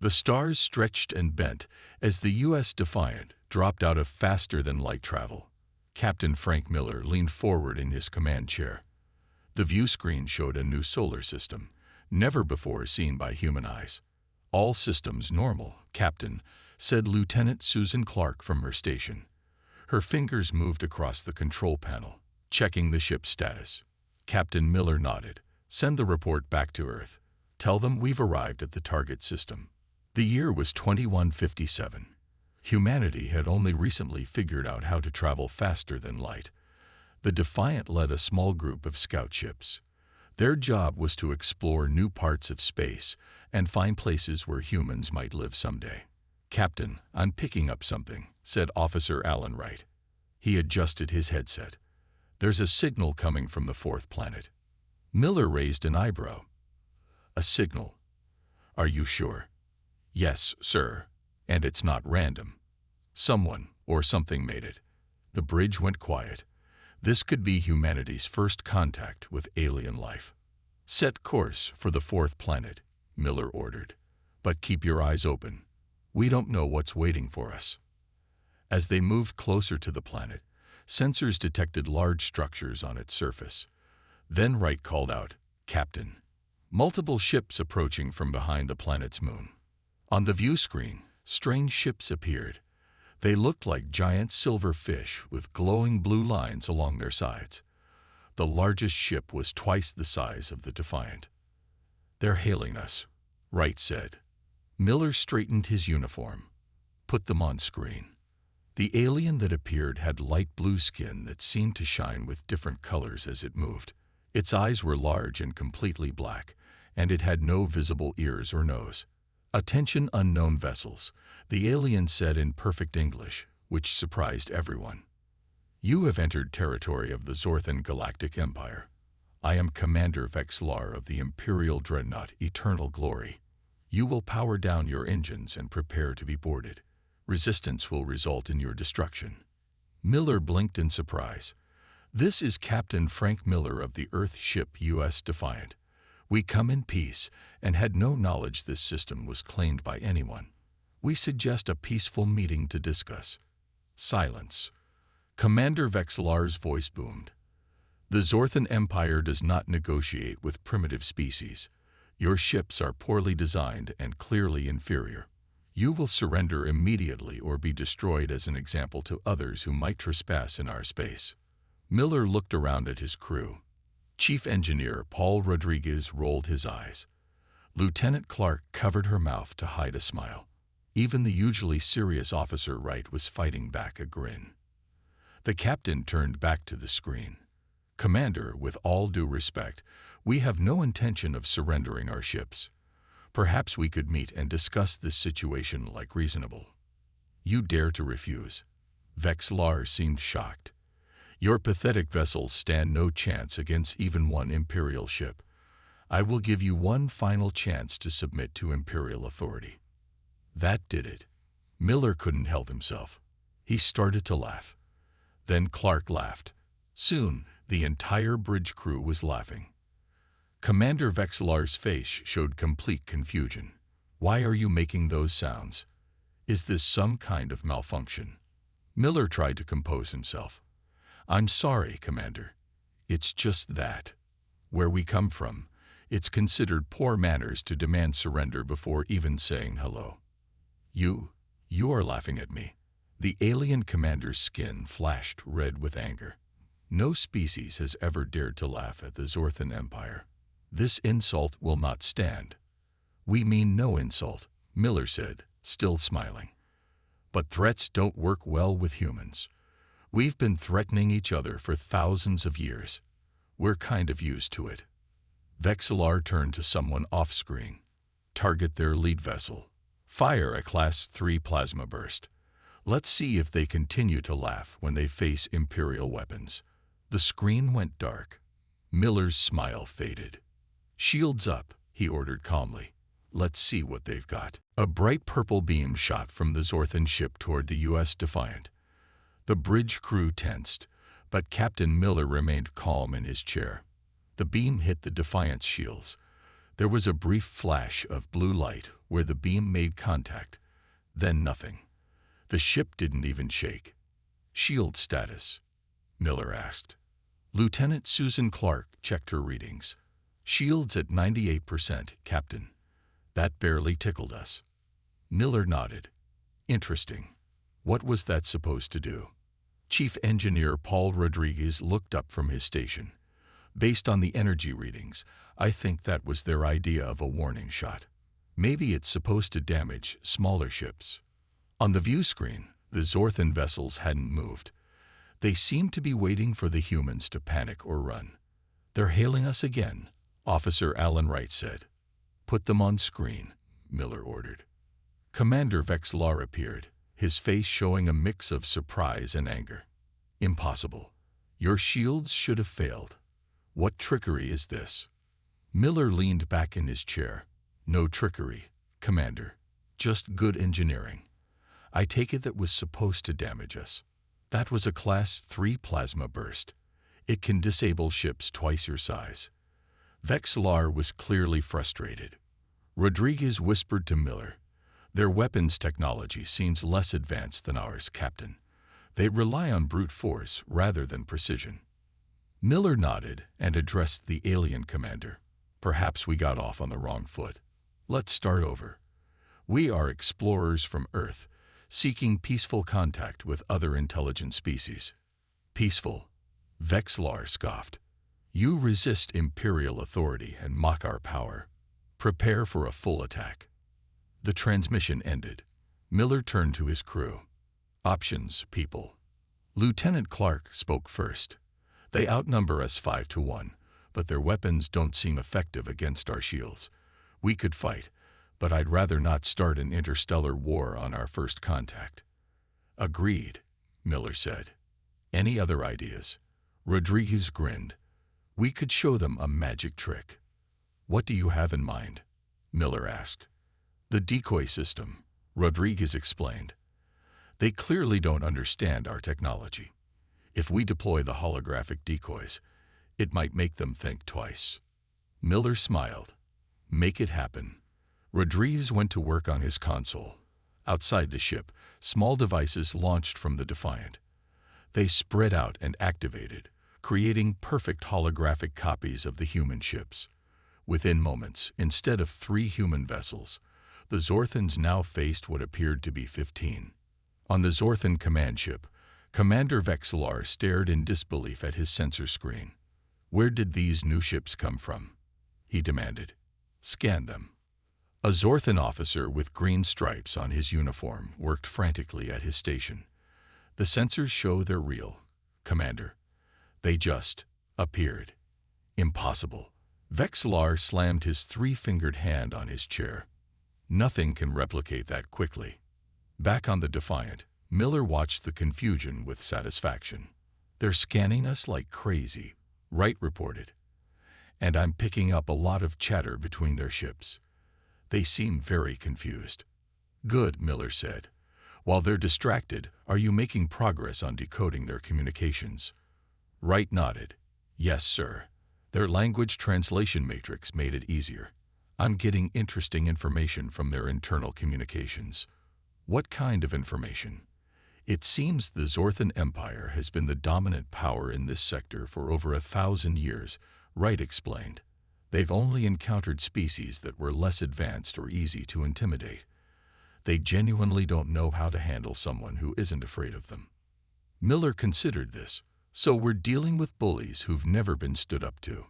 The stars stretched and bent as the U.S. Defiant dropped out of faster-than-light travel. Captain Frank Miller leaned forward in his command chair. The view screen showed a new solar system, never before seen by human eyes. "All systems normal, Captain," said Lieutenant Susan Clark from her station. Her fingers moved across the control panel, checking the ship's status. Captain Miller nodded. "Send the report back to Earth. Tell them we've arrived at the target system." The year was 2157. Humanity had only recently figured out how to travel faster than light. The Defiant led a small group of scout ships. Their job was to explore new parts of space and find places where humans might live someday. "Captain, I'm picking up something," said Officer Alan Wright. He adjusted his headset. "There's a signal coming from the fourth planet." Miller raised an eyebrow. "A signal? Are you sure?" "Yes, sir. And it's not random. Someone or something made it." The bridge went quiet. This could be humanity's first contact with alien life. "Set course for the fourth planet," Miller ordered. "But keep your eyes open. We don't know what's waiting for us." As they moved closer to the planet, sensors detected large structures on its surface. Then Wright called out, "Captain." Multiple ships approaching from behind the planet's moon. On the view screen, strange ships appeared. They looked like giant silver fish with glowing blue lines along their sides. The largest ship was twice the size of the Defiant. "They're hailing us," Wright said. Miller straightened his uniform. "Put them on screen." The alien that appeared had light blue skin that seemed to shine with different colors as it moved. Its eyes were large and completely black, and it had no visible ears or nose. "Attention unknown vessels," the alien said in perfect English, which surprised everyone. "You have entered territory of the Zorthan Galactic Empire. I am Commander Vexlar of the Imperial Dreadnought Eternal Glory. You will power down your engines and prepare to be boarded. Resistance will result in your destruction." Miller blinked in surprise. "This is Captain Frank Miller of the Earth ship U.S. Defiant. We come in peace and had no knowledge this system was claimed by anyone. We suggest a peaceful meeting to discuss." Silence. Commander Vexlar's voice boomed. "The Zorthan Empire does not negotiate with primitive species. Your ships are poorly designed and clearly inferior. You will surrender immediately or be destroyed as an example to others who might trespass in our space." Miller looked around at his crew. Chief Engineer Paul Rodriguez rolled his eyes. Lieutenant Clark covered her mouth to hide a smile. Even the usually serious Officer Wright was fighting back a grin. The captain turned back to the screen. "Commander, with all due respect, we have no intention of surrendering our ships. Perhaps we could meet and discuss this situation like reasonable." "You dare to refuse?" Vexlar seemed shocked. "Your pathetic vessels stand no chance against even one Imperial ship. I will give you one final chance to submit to Imperial authority." That did it. Miller couldn't help himself. He started to laugh. Then Clark laughed. Soon, the entire bridge crew was laughing. Commander Vexlar's face showed complete confusion. "Why are you making those sounds? Is this some kind of malfunction?" Miller tried to compose himself. "I'm sorry, Commander. It's just that. Where we come from, it's considered poor manners to demand surrender before even saying hello." You are laughing at me." The alien commander's skin flashed red with anger. "No species has ever dared to laugh at the Zorthan Empire. This insult will not stand." "We mean no insult," Miller said, still smiling. "But threats don't work well with humans. We've been threatening each other for thousands of years. We're kind of used to it." Vexlar turned to someone off-screen. "Target their lead vessel. Fire a Class 3 plasma burst. Let's see if they continue to laugh when they face Imperial weapons." The screen went dark. Miller's smile faded. "Shields up," he ordered calmly. "Let's see what they've got." A bright purple beam shot from the Zorthan ship toward the U.S. Defiant. The bridge crew tensed, but Captain Miller remained calm in his chair. The beam hit the Defiant's shields. There was a brief flash of blue light where the beam made contact. Then nothing. The ship didn't even shake. "Shield status?" Miller asked. Lieutenant Susan Clark checked her readings. "Shields at 98%, Captain. That barely tickled us." Miller nodded. "Interesting. What was that supposed to do?" Chief Engineer Paul Rodriguez looked up from his station. "Based on the energy readings, I think that was their idea of a warning shot. Maybe it's supposed to damage smaller ships." On the view screen, the Zorthan vessels hadn't moved. They seemed to be waiting for the humans to panic or run. "They're hailing us again," Officer Alan Wright said. "Put them on screen," Miller ordered. Commander Vexlar appeared, his face showing a mix of surprise and anger. "Impossible. Your shields should have failed. What trickery is this?" Miller leaned back in his chair. "No trickery, Commander. Just good engineering. I take it that was supposed to damage us. That was a Class 3 plasma burst. It can disable ships twice your size." Vexlar was clearly frustrated. Rodriguez whispered to Miller, "Their weapons technology seems less advanced than ours, Captain. They rely on brute force rather than precision." Miller nodded and addressed the alien commander. "Perhaps we got off on the wrong foot. Let's start over. We are explorers from Earth, seeking peaceful contact with other intelligent species." "Peaceful?" Vexlar scoffed. "You resist Imperial authority and mock our power. Prepare for a full attack." The transmission ended. Miller turned to his crew. "Options, people." Lieutenant Clark spoke first. "They outnumber us 5-1, but their weapons don't seem effective against our shields. We could fight, but I'd rather not start an interstellar war on our first contact." "Agreed," Miller said. "Any other ideas?" Rodriguez grinned. "We could show them a magic trick." "What do you have in mind?" Miller asked. "The decoy system," Rodriguez explained. "They clearly don't understand our technology. If we deploy the holographic decoys, it might make them think twice." Miller smiled. "Make it happen." Rodriguez went to work on his console. Outside the ship, small devices launched from the Defiant. They spread out and activated, creating perfect holographic copies of the human ships. Within moments, instead of 3 human vessels, the Zorthans now faced what appeared to be 15. On the Zorthan command ship, Commander Vexlar stared in disbelief at his sensor screen. "Where did these new ships come from?" he demanded. "Scan them." A Zorthan officer with green stripes on his uniform worked frantically at his station. "The sensors show they're real, Commander. They just appeared." "Impossible." Vexlar slammed his 3-fingered hand on his chair. "Nothing can replicate that quickly." Back on the Defiant, Miller watched the confusion with satisfaction. "They're scanning us like crazy," Wright reported. "And I'm picking up a lot of chatter between their ships. They seem very confused." "Good," Miller said. "While they're distracted, are you making progress on decoding their communications?" Wright nodded. "Yes, sir. Their language translation matrix made it easier. I'm getting interesting information from their internal communications." "What kind of information?" "It seems the Zorthan Empire has been the dominant power in this sector for over 1,000 years, Wright explained. They've only encountered species that were less advanced or easy to intimidate. They genuinely don't know how to handle someone who isn't afraid of them." Miller considered this. "So we're dealing with bullies who've never been stood up to."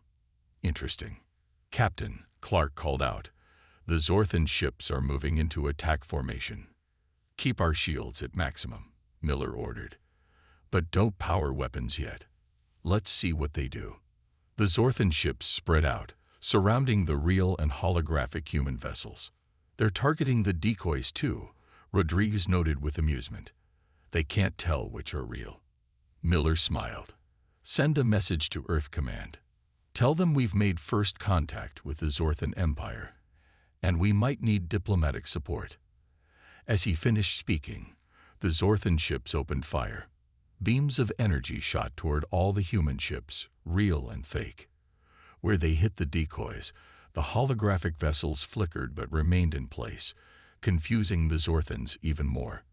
"Interesting." "Captain," Clark called out, "the Zorthan ships are moving into attack formation." "Keep our shields at maximum," Miller ordered. "But don't power weapons yet. Let's see what they do." The Zorthan ships spread out, surrounding the real and holographic human vessels. "They're targeting the decoys too," Rodriguez noted with amusement. "They can't tell which are real." Miller smiled. "Send a message to Earth Command. Tell them we've made first contact with the Zorthan Empire, and we might need diplomatic support." As he finished speaking, the Zorthan ships opened fire. Beams of energy shot toward all the human ships, real and fake. Where they hit the decoys, The holographic vessels flickered but remained in place, confusing the Zorthans even more.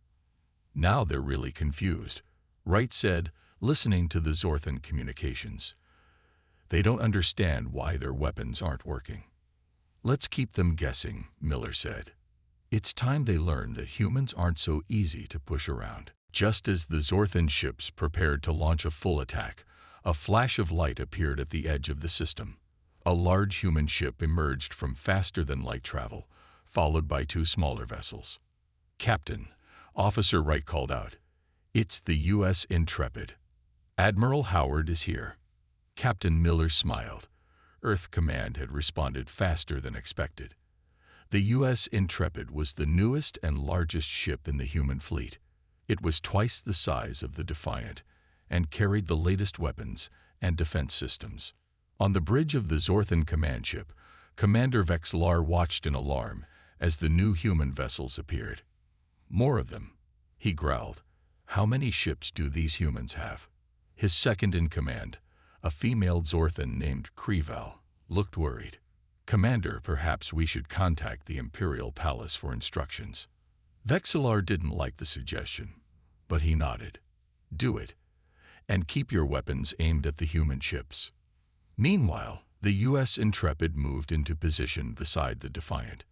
"Now they're really confused," Wright said, listening to the Zorthan communications. "They don't understand why their weapons aren't working." "Let's keep them guessing," Miller said. "It's time they learn that humans aren't so easy to push around." Just as the Zorthan ships prepared to launch a full attack, a flash of light appeared at the edge of the system. A large human ship emerged from faster-than-light travel, followed by two smaller vessels. "Captain," Officer Wright called out, "it's the U.S. Intrepid. Admiral Howard is here." Captain Miller smiled. Earth Command had responded faster than expected. The U.S. Intrepid was the newest and largest ship in the human fleet. It was twice the size of the Defiant and carried the latest weapons and defense systems. On the bridge of the Zorthan command ship, Commander Vexlar watched in alarm as the new human vessels appeared. "More of them," he growled. "How many ships do these humans have?" His second-in-command, a female Zorthan named Kreval, looked worried. "Commander, perhaps we should contact the Imperial Palace for instructions." Vexlar didn't like the suggestion, but he nodded. "Do it, and keep your weapons aimed at the human ships." Meanwhile, the U.S. Intrepid moved into position beside the Defiant.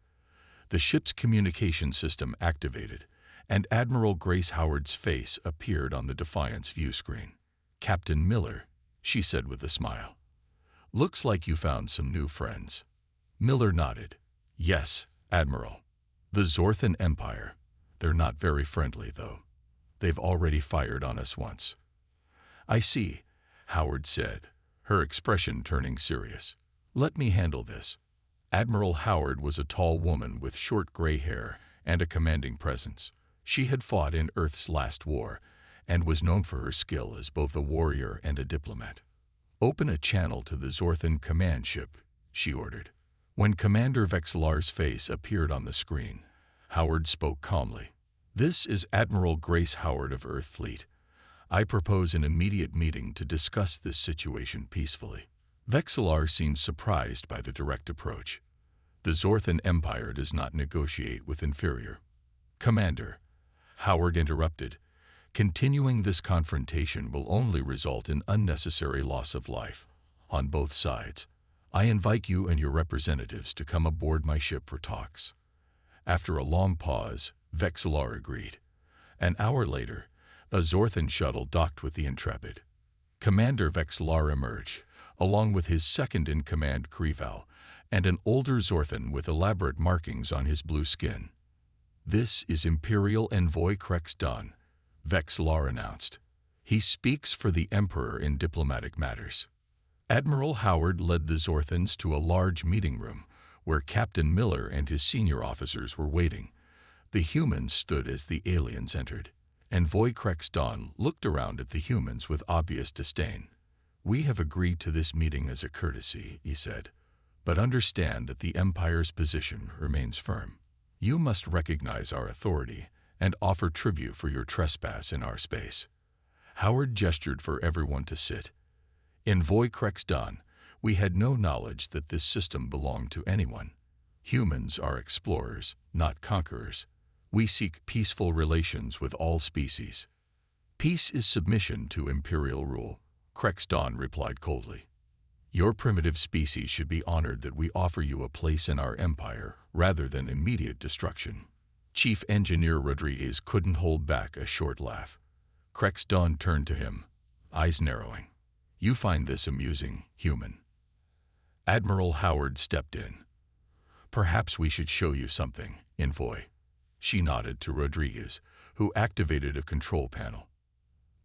The ship's communication system activated, and Admiral Grace Howard's face appeared on the Defiant's view screen. "Captain Miller," she said with a smile. "Looks like you found some new friends." Miller nodded. "Yes, Admiral. The Zorthan Empire. They're not very friendly, though. They've already fired on us once." "I see," Howard said, her expression turning serious. "Let me handle this." Admiral Howard was a tall woman with short gray hair and a commanding presence. She had fought in Earth's last war and was known for her skill as both a warrior and a diplomat. "Open a channel to the Zorthan command ship," she ordered. When Commander Vexlar's face appeared on the screen, Howard spoke calmly. "This is Admiral Grace Howard of Earth Fleet. I propose an immediate meeting to discuss this situation peacefully." Vexlar seemed surprised by the direct approach. "The Zorthan Empire does not negotiate with inferior." "Commander," Howard interrupted, "continuing this confrontation will only result in unnecessary loss of life on both sides. I invite you and your representatives to come aboard my ship for talks." After a long pause, Vexlar agreed. An hour later, a Zorthan shuttle docked with the Intrepid. Commander Vexlar emerged, along with his second-in-command Kreval, and an older Zorthan with elaborate markings on his blue skin. "This is Imperial Envoy Krex Don," Vexlar announced. "He speaks for the Emperor in diplomatic matters." Admiral Howard led the Zorthans to a large meeting room where Captain Miller and his senior officers were waiting. The humans stood as the aliens entered. Envoy Krex Don looked around at the humans with obvious disdain. "We have agreed to this meeting as a courtesy," he said, "but understand that the Empire's position remains firm. You must recognize our authority and offer tribute for your trespass in our space." Howard gestured for everyone to sit. "Envoy Krex Don, we had no knowledge that this system belonged to anyone. Humans are explorers, not conquerors. We seek peaceful relations with all species." "Peace is submission to imperial rule," Krex Don replied coldly. "Your primitive species should be honored that we offer you a place in our empire rather than immediate destruction." Chief Engineer Rodriguez couldn't hold back a short laugh. Krex Don turned to him, eyes narrowing. "You find this amusing, human?" Admiral Howard stepped in. "Perhaps we should show you something, Envoy." She nodded to Rodriguez, who activated a control panel.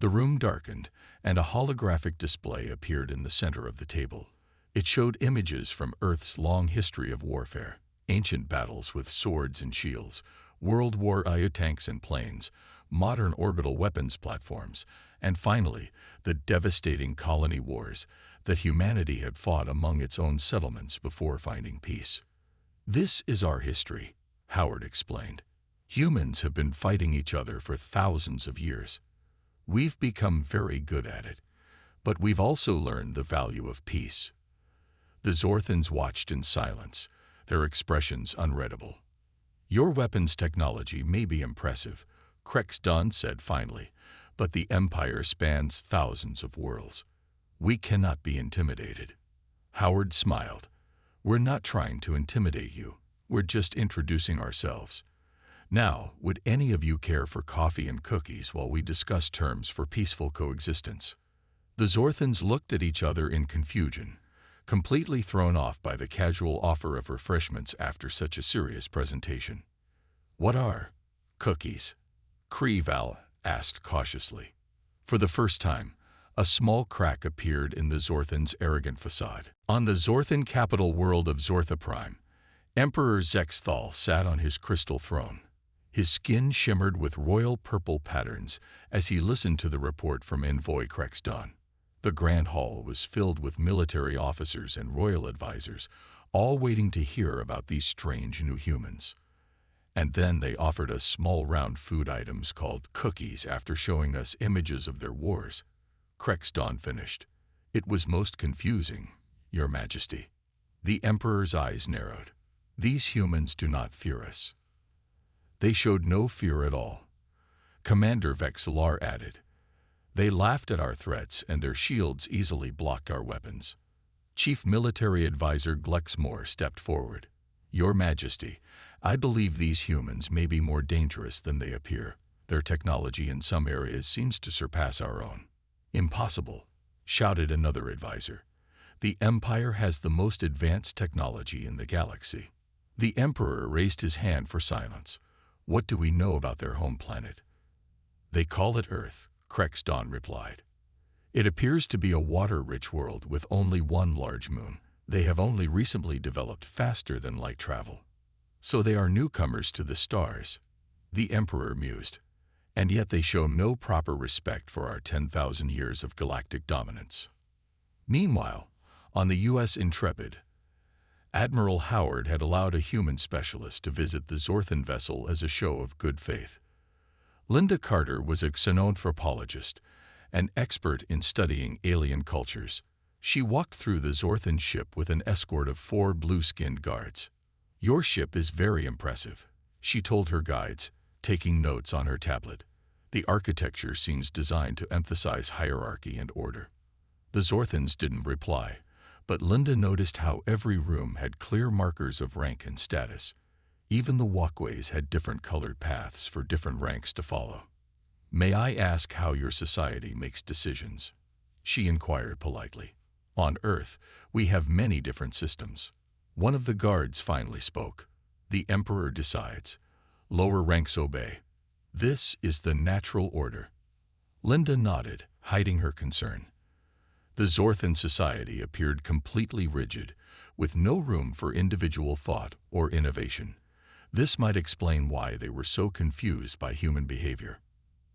The room darkened, and a holographic display appeared in the center of the table. It showed images from Earth's long history of warfare, ancient battles with swords and shields, World War II tanks and planes, modern orbital weapons platforms, and finally, the devastating colony wars that humanity had fought among its own settlements before finding peace. "This is our history," Howard explained. "Humans have been fighting each other for thousands of years. We've become very good at it, but we've also learned the value of peace. The Zorthans watched in silence, their expressions unreadable. "Your weapons technology may be impressive," Krexdon said finally, "but the Empire spans thousands of worlds. We cannot be intimidated." Howard smiled. "We're not trying to intimidate you. We're just introducing ourselves. Now, would any of you care for coffee and cookies while we discuss terms for peaceful coexistence?" The Zorthans looked at each other in confusion, completely thrown off by the casual offer of refreshments after such a serious presentation. "What are cookies?" Kreval asked cautiously. For the first time, a small crack appeared in the Zorthans' arrogant facade. On the Zorthan capital world of Zortha Prime, Emperor Zexthal sat on his crystal throne. His skin shimmered with royal purple patterns as he listened to the report from Envoy Krexdon. The Grand Hall was filled with military officers and royal advisors, all waiting to hear about these strange new humans. And then they offered us small round food items called cookies after showing us images of their wars. Krexdon finished. "It was most confusing, Your Majesty." The Emperor's eyes narrowed. "These humans do not fear us." They showed no fear at all. Commander Vexillar added. "They laughed at our threats and their shields easily blocked our weapons." Chief Military Advisor Glexmore stepped forward. "Your Majesty, I believe these humans may be more dangerous than they appear. Their technology in some areas seems to surpass our own." "Impossible," shouted another advisor. "The Empire has the most advanced technology in the galaxy." The Emperor raised his hand for silence. "What do we know about their home planet?" "They call it Earth," Krexdon replied. "It appears to be a water-rich world with only one large moon. They have only recently developed faster than light travel. So they are newcomers to the stars," the Emperor mused. "And yet they show no proper respect for our 10,000 years of galactic dominance." Meanwhile, on the U.S. Intrepid, Admiral Howard had allowed a human specialist to visit the Zorthan vessel as a show of good faith. Linda Carter was a xenanthropologist, an expert in studying alien cultures. She walked through the Zorthan ship with an escort of 4 blue-skinned guards. "Your ship is very impressive," she told her guides, taking notes on her tablet. "The architecture seems designed to emphasize hierarchy and order." The Zorthans didn't reply, but Linda noticed how every room had clear markers of rank and status. Even the walkways had different colored paths for different ranks to follow. "May I ask how your society makes decisions?" she inquired politely. "On Earth, we have many different systems." One of the guards finally spoke. "The Emperor decides. Lower ranks obey. This is the natural order." Linda nodded, hiding her concern. The Zorthan society appeared completely rigid, with no room for individual thought or innovation. This might explain why they were so confused by human behavior.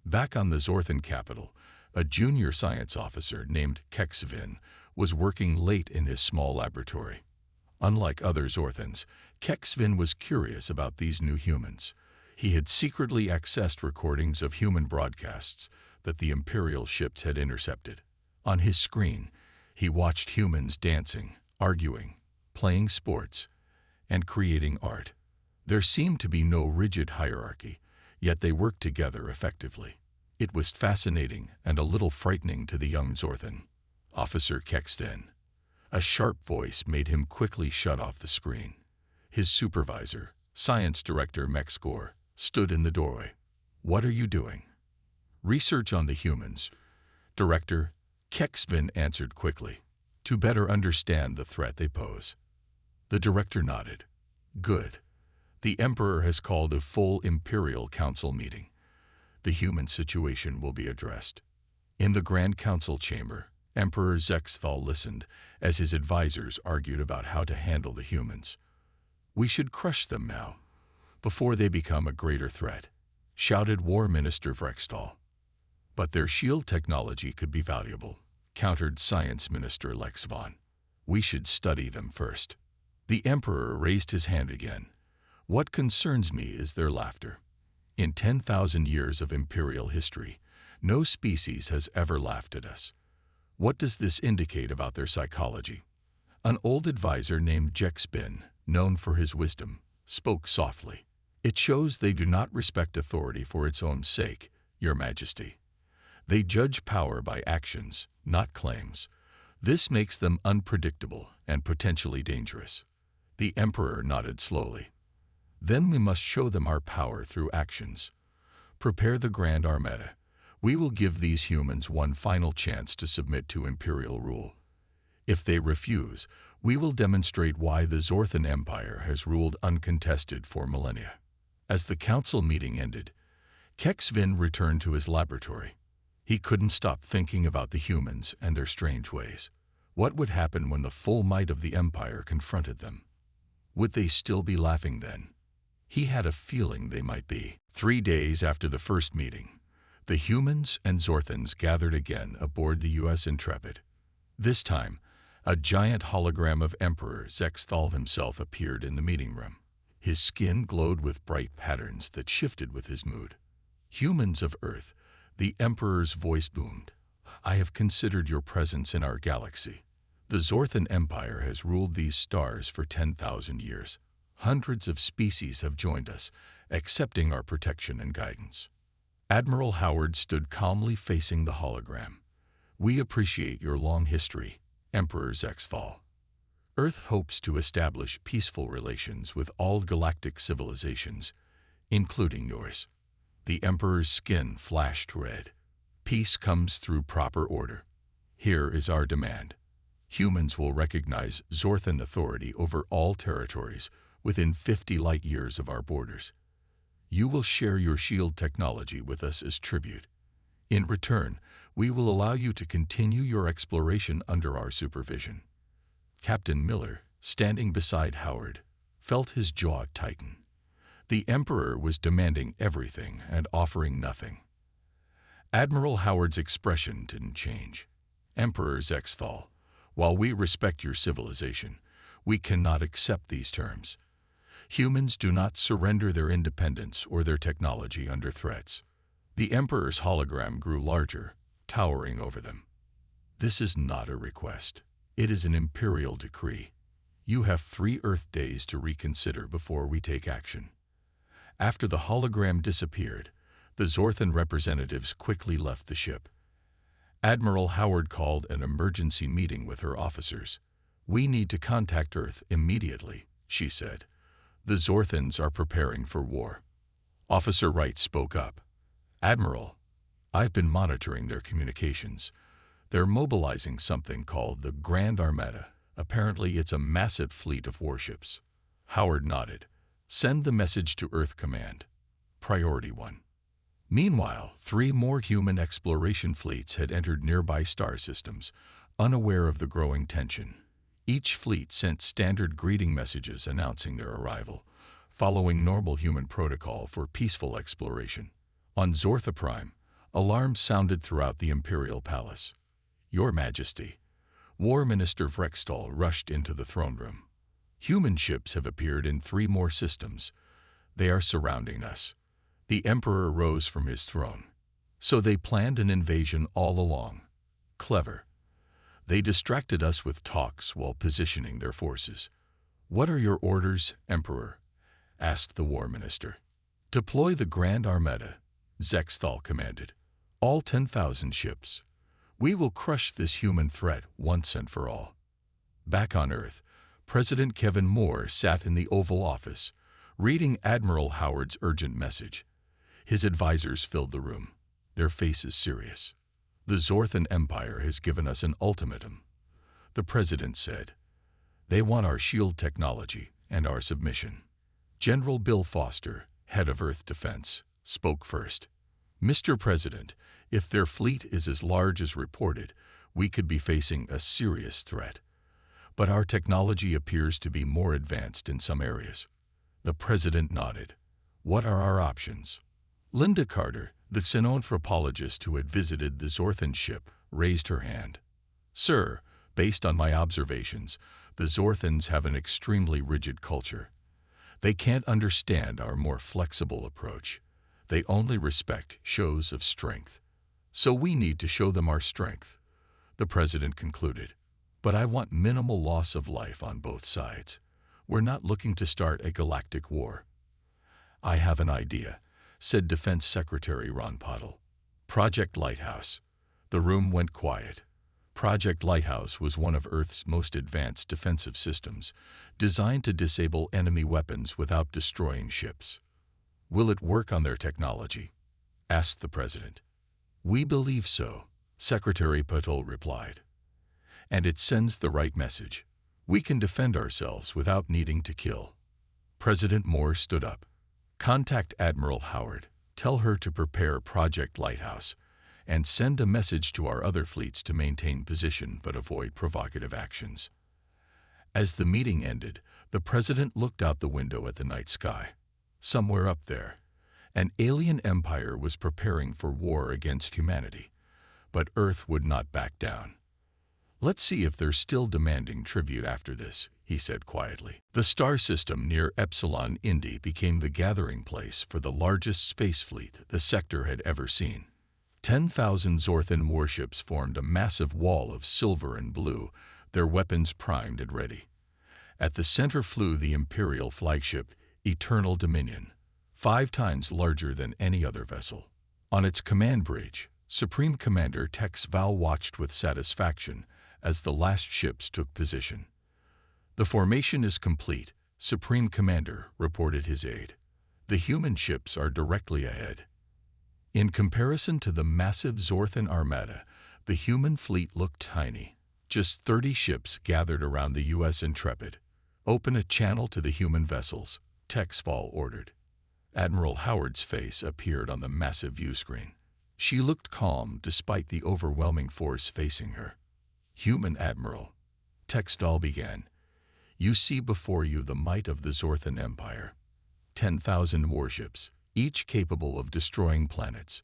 Back on the Zorthan capital, a junior science officer named Kexvin was working late in his small laboratory. Unlike other Zorthans, Kexvin was curious about these new humans. He had secretly accessed recordings of human broadcasts that the Imperial ships had intercepted. On his screen, he watched humans dancing, arguing, playing sports, and creating art. There seemed to be no rigid hierarchy, yet they worked together effectively. It was fascinating and a little frightening to the young Zorthan. "Officer Kexvin." A sharp voice made him quickly shut off the screen. His supervisor, Science Director Mexcor, stood in the doorway. "What are you doing?" "Research on the humans." "Director," Kexvin answered quickly, "to better understand the threat they pose." The director nodded. "Good. The Emperor has called a full Imperial Council meeting. The human situation will be addressed." In the Grand Council chamber, Emperor Zexthal listened as his advisors argued about how to handle the humans. "We should crush them now, before they become a greater threat," shouted War Minister Vrextal. "But their shield technology could be valuable," countered Science Minister Lex Von. "We should study them first." The Emperor raised his hand again. "What concerns me is their laughter. In 10,000 years of Imperial history, no species has ever laughed at us. What does this indicate about their psychology?" An old advisor named Jexbin, known for his wisdom, spoke softly. "It shows they do not respect authority for its own sake, Your Majesty. They judge power by actions, not claims. This makes them unpredictable and potentially dangerous." The Emperor nodded slowly. "Then we must show them our power through actions. Prepare the Grand Armada. We will give these humans one final chance to submit to imperial rule. If they refuse, we will demonstrate why the Zorthan Empire has ruled uncontested for millennia." As the council meeting ended, Kexvin returned to his laboratory. He couldn't stop thinking about the humans and their strange ways. What would happen when the full might of the Empire confronted them? Would they still be laughing then? He had a feeling they might be. 3 days after the first meeting, the humans and Zorthans gathered again aboard the U.S. Intrepid. This time, a giant hologram of Emperor Zexthal himself appeared in the meeting room. His skin glowed with bright patterns that shifted with his mood. "Humans of Earth," the Emperor's voice boomed, "I have considered your presence in our galaxy. The Zorthan Empire has ruled these stars for 10,000 years. Hundreds of species have joined us, accepting our protection and guidance." Admiral Howard stood calmly facing the hologram. "We appreciate your long history, Emperor Zexthal. Earth hopes to establish peaceful relations with all galactic civilizations, including yours." The Emperor's skin flashed red. "Peace comes through proper order. Here is our demand. Humans will recognize Zorthan authority over all territories within 50 light years of our borders. You will share your shield technology with us as tribute. In return, we will allow you to continue your exploration under our supervision." Captain Miller, standing beside Howard, felt his jaw tighten. The Emperor was demanding everything and offering nothing. Admiral Howard's expression didn't change. "Emperor Zexthal, while we respect your civilization, we cannot accept these terms. Humans do not surrender their independence or their technology under threats." The Emperor's hologram grew larger, towering over them. "This is not a request. It is an imperial decree. You have 3 Earth days to reconsider before we take action." After the hologram disappeared, the Zorthan representatives quickly left the ship. Admiral Howard called an emergency meeting with her officers. "We need to contact Earth immediately," she said. "The Zorthans are preparing for war." Officer Wright spoke up. "Admiral, I've been monitoring their communications. They're mobilizing something called the Grand Armada. Apparently it's a massive fleet of warships." Howard nodded. "Send the message to Earth Command. Priority 1. Meanwhile, 3 more human exploration fleets had entered nearby star systems, unaware of the growing tension. Each fleet sent standard greeting messages announcing their arrival, following normal human protocol for peaceful exploration. On Zortha Prime, alarms sounded throughout the Imperial Palace. "Your Majesty." War Minister Vrextal rushed into the throne room. "Human ships have appeared in 3 more systems. They are surrounding us." The Emperor rose from his throne. "So they planned an invasion all along. Clever. They distracted us with talks while positioning their forces." "What are your orders, Emperor?" asked the War Minister. "Deploy the Grand Armada," Zexthal commanded. "All 10,000 ships. We will crush this human threat once and for all." Back on Earth, President Kevin Moore sat in the Oval Office, reading Admiral Howard's urgent message. His advisors filled the room, their faces serious. "The Zorthan Empire has given us an ultimatum," the President said. "They want our shield technology and our submission." General Bill Foster, head of Earth Defense, spoke first. "Mr. President, if their fleet is as large as reported, we could be facing a serious threat. But our technology appears to be more advanced in some areas." The President nodded. "What are our options?" Linda Carter, the xenanthropologist who had visited the Zorthan ship, raised her hand. "Sir, based on my observations, the Zorthans have an extremely rigid culture. They can't understand our more flexible approach. They only respect shows of strength. So we need to show them our strength," the President concluded. But I want minimal loss of life on both sides. We're not looking to start a galactic war. I have an idea, said Defense Secretary Ron Pottle. Project Lighthouse. The room went quiet. Project Lighthouse was one of Earth's most advanced defensive systems, designed to disable enemy weapons without destroying ships. Will it work on their technology? Asked the President. We believe so, Secretary Pottle replied. And it sends the right message. We can defend ourselves without needing to kill. President Moore stood up. Contact Admiral Howard. Tell her to prepare Project Lighthouse and send a message to our other fleets to maintain position but avoid provocative actions. As the meeting ended, the President looked out the window at the night sky. Somewhere up there, an alien empire was preparing for war against humanity, but Earth would not back down. Let's see if they're still demanding tribute after this, he said quietly. The star system near Epsilon Indi became the gathering place for the largest space fleet the sector had ever seen. 10,000 Zorthan warships formed a massive wall of silver and blue, their weapons primed and ready. At the center flew the Imperial flagship, Eternal Dominion, 5 times larger than any other vessel. On its command bridge, Supreme Commander Tex Val watched with satisfaction as the last ships took position. The formation is complete, Supreme Commander reported his aide. The human ships are directly ahead. In comparison to the massive Zorthan armada, the human fleet looked tiny. Just 30 ships gathered around the U.S. Intrepid. Open a channel to the human vessels, Tex Val ordered. Admiral Howard's face appeared on the massive view screen. She looked calm despite the overwhelming force facing her. Human Admiral, Tex Val began. You see before you the might of the Zorthan Empire. 10,000 warships, each capable of destroying planets.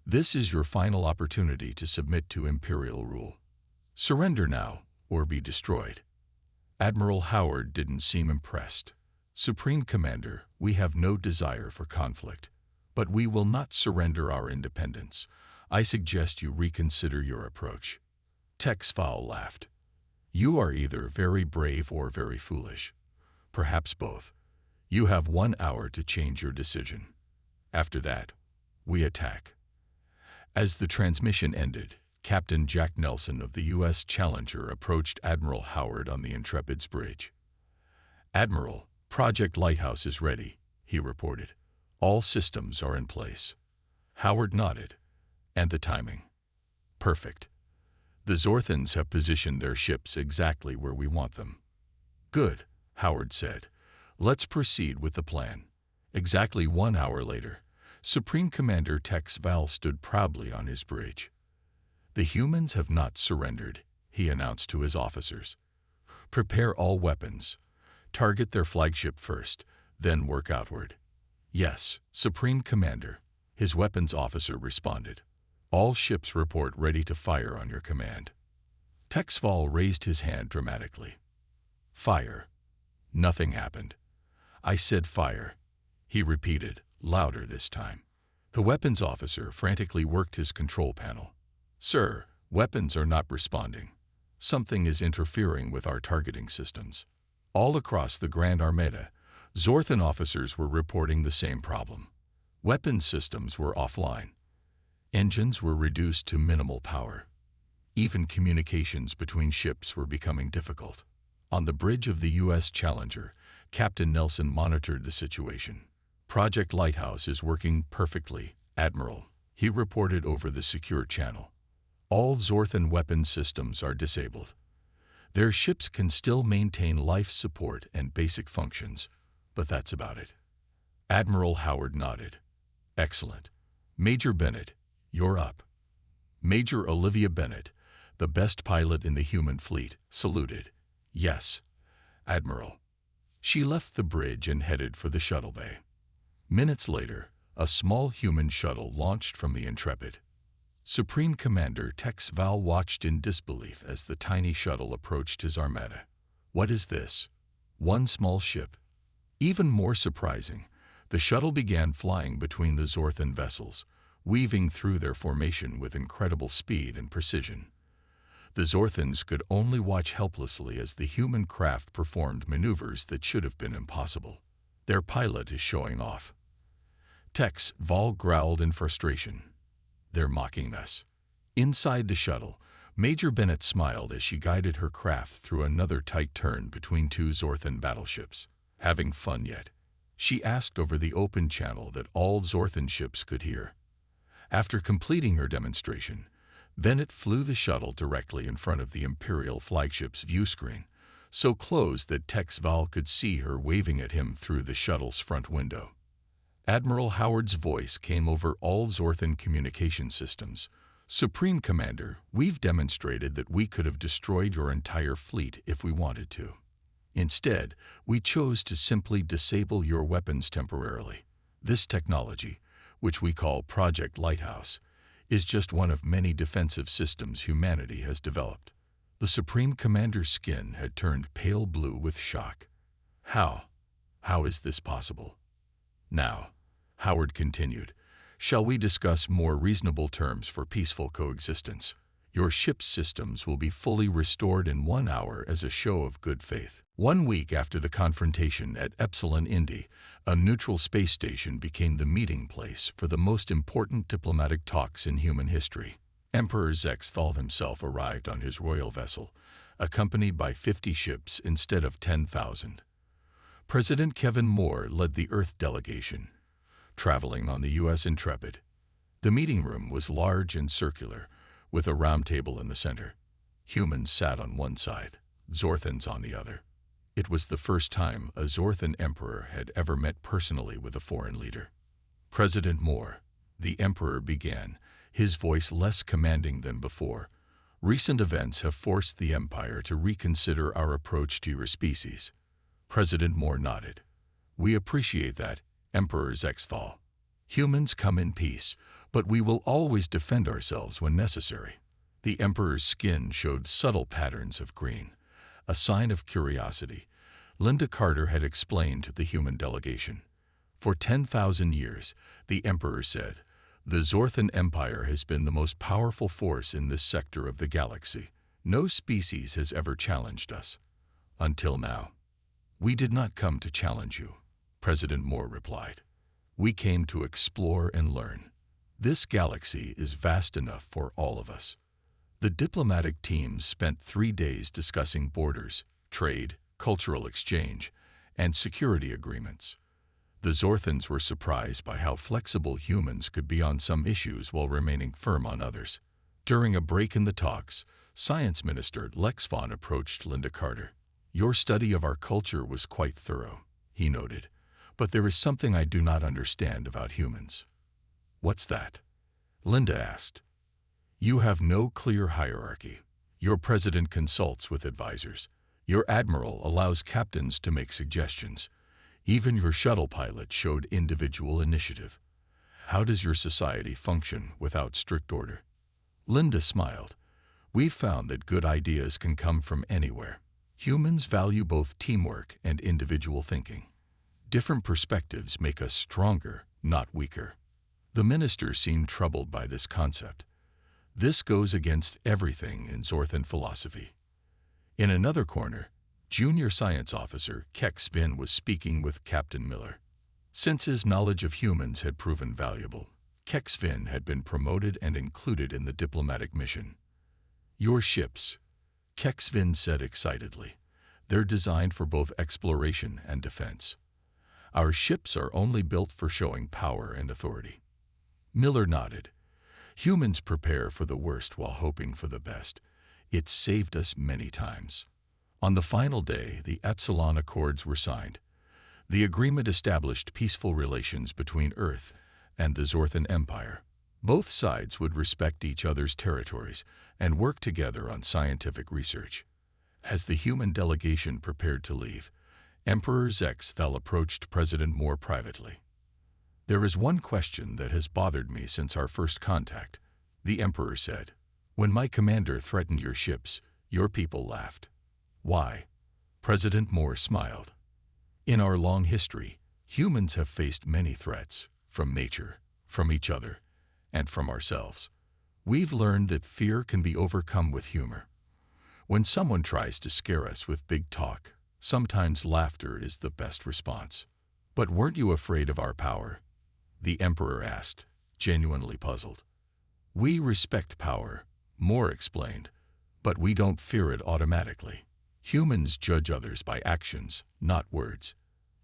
This is your final opportunity to submit to Imperial rule. Surrender now, or be destroyed. Admiral Howard didn't seem impressed. Supreme Commander, we have no desire for conflict, but we will not surrender our independence. I suggest you reconsider your approach. Tex Val laughed. You are either very brave or very foolish. Perhaps both. You have 1 hour to change your decision. After that, we attack. As the transmission ended, Captain Jack Nelson of the U.S. Challenger approached Admiral Howard on the Intrepid's bridge. Admiral, Project Lighthouse is ready, he reported. All systems are in place. Howard nodded. And the timing? Perfect. The Zorthans have positioned their ships exactly where we want them. Good, Howard said. Let's proceed with the plan. Exactly 1 hour later, Supreme Commander Tex Val stood proudly on his bridge. The humans have not surrendered, he announced to his officers. Prepare all weapons. Target their flagship first, then work outward. Yes, Supreme Commander, his weapons officer responded. All ships report ready to fire on your command. Tex Val raised his hand dramatically. Fire. Nothing happened. I said fire, he repeated, louder this time. The weapons officer frantically worked his control panel. Sir, weapons are not responding. Something is interfering with our targeting systems. All across the Grand Armada, Zorthan officers were reporting the same problem. Weapons systems were offline. Engines were reduced to minimal power. Even communications between ships were becoming difficult. On the bridge of the U.S. Challenger, Captain Nelson monitored the situation. Project Lighthouse is working perfectly, Admiral, he reported over the secure channel. All Zorthan weapon systems are disabled. Their ships can still maintain life support and basic functions, but that's about it. Admiral Howard nodded. Excellent. Major Bennett, you're up. Major Olivia Bennett, the best pilot in the human fleet, saluted. Yes, Admiral. She left the bridge and headed for the shuttle bay. Minutes later, a small human shuttle launched from the Intrepid. Supreme Commander Tex Val watched in disbelief as the tiny shuttle approached his armada. What is this? One small ship? Even more surprising, the shuttle began flying between the Zorthan vessels, weaving through their formation with incredible speed and precision. The Zorthans could only watch helplessly as the human craft performed maneuvers that should have been impossible. Their pilot is showing off. Tex Val growled in frustration. They're mocking us. Inside the shuttle, Major Bennett smiled as she guided her craft through another tight turn between two Zorthan battleships. Having fun yet? She asked over the open channel that all Zorthan ships could hear. After completing her demonstration, Bennett flew the shuttle directly in front of the Imperial flagship's view screen, so close that Tex Val could see her waving at him through the shuttle's front window. Admiral Howard's voice came over all Zorthan communication systems. Supreme Commander, we've demonstrated that we could have destroyed your entire fleet if we wanted to. Instead, we chose to simply disable your weapons temporarily. This technology, which we call Project Lighthouse, is just one of many defensive systems humanity has developed. The Supreme Commander's skin had turned pale blue with shock. How? How is this possible? Now, Howard continued, shall we discuss more reasonable terms for peaceful coexistence? Your ship's systems will be fully restored in 1 hour as a show of good faith. 1 week after the confrontation at Epsilon Indi, a neutral space station became the meeting place for the most important diplomatic talks in human history. Emperor Zexthal himself arrived on his royal vessel, accompanied by 50 ships instead of 10,000. President Kevin Moore led the Earth delegation, traveling on the U.S. Intrepid. The meeting room was large and circular, with a round table in the center. Humans sat on one side, Zorthans on the other. It was the first time a Zorthan emperor had ever met personally with a foreign leader. President Moore, the emperor began, his voice less commanding than before. Recent events have forced the Empire to reconsider our approach to your species. President Moore nodded. We appreciate that, Emperor Zexthal. Humans come in peace, but we will always defend ourselves when necessary. The Emperor's skin showed subtle patterns of green, a sign of curiosity. Linda Carter had explained to the human delegation. For 10,000 years, the Emperor said, the Zorthan Empire has been the most powerful force in this sector of the galaxy. No species has ever challenged us. Until now. We did not come to challenge you, President Moore replied. We came to explore and learn. This galaxy is vast enough for all of us. The diplomatic teams spent 3 days discussing borders, trade, cultural exchange, and security agreements. The Zorthans were surprised by how flexible humans could be on some issues while remaining firm on others. During a break in the talks, Science Minister Lex Vaughn approached Linda Carter. Your study of our culture was quite thorough, he noted, but there is something I do not understand about humans. What's that? Linda asked. You have no clear hierarchy. Your president consults with advisors. Your admiral allows captains to make suggestions. Even your shuttle pilot showed individual initiative. How does your society function without strict order? Linda smiled. We've found that good ideas can come from anywhere. Humans value both teamwork and individual thinking. Different perspectives make us stronger, not weaker. The minister seemed troubled by this concept. This goes against everything in Zorthan philosophy. In another corner, Junior Science Officer Keck Spin was speaking with Captain Miller. Since his knowledge of humans had proven valuable, Keck Spin had been promoted and included in the diplomatic mission. Your ships, Keck Spin said excitedly. They're designed for both exploration and defense. Our ships are only built for showing power and authority. Miller nodded. Humans prepare for the worst while hoping for the best. It's saved us many times. On the final day, the Epsilon Accords were signed. The agreement established peaceful relations between Earth and the Zorthan Empire. Both sides would respect each other's territories and work together on scientific research. As the human delegation prepared to leave, Emperor Zexthal approached President Moore privately. There is one question that has bothered me since our first contact, the Emperor said. When my commander threatened your ships, your people laughed. Why? President Moore smiled. In our long history, humans have faced many threats, from nature, from each other, and from ourselves. We've learned that fear can be overcome with humor. When someone tries to scare us with big talk, sometimes laughter is the best response. But weren't you afraid of our power? The Emperor asked, genuinely puzzled. We respect power, Moore explained, but we don't fear it automatically. Humans judge others by actions, not words.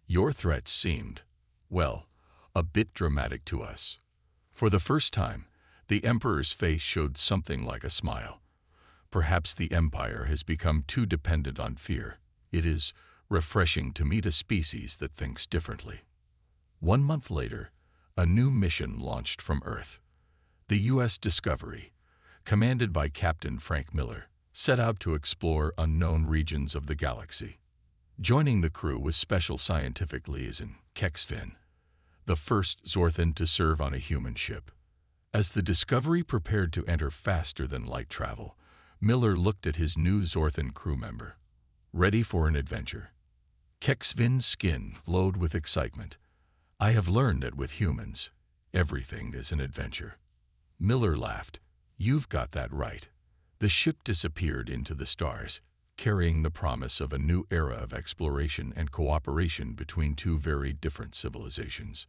Your threats seemed, well, a bit dramatic to us. For the first time, the Emperor's face showed something like a smile. Perhaps the Empire has become too dependent on fear. It is refreshing to meet a species that thinks differently. 1 month later, a new mission launched from Earth. The U.S. Discovery, commanded by Captain Frank Miller, set out to explore unknown regions of the galaxy. Joining the crew was Special Scientific Liaison HFY, the first Zorthan to serve on a human ship. As the Discovery prepared to enter faster-than-light travel, Miller looked at his new Zorthan crew member. Ready for an adventure? HFY's skin glowed with excitement. I have learned that with humans, everything is an adventure. Miller laughed. You've got that right. The ship disappeared into the stars, carrying the promise of a new era of exploration and cooperation between two very different civilizations.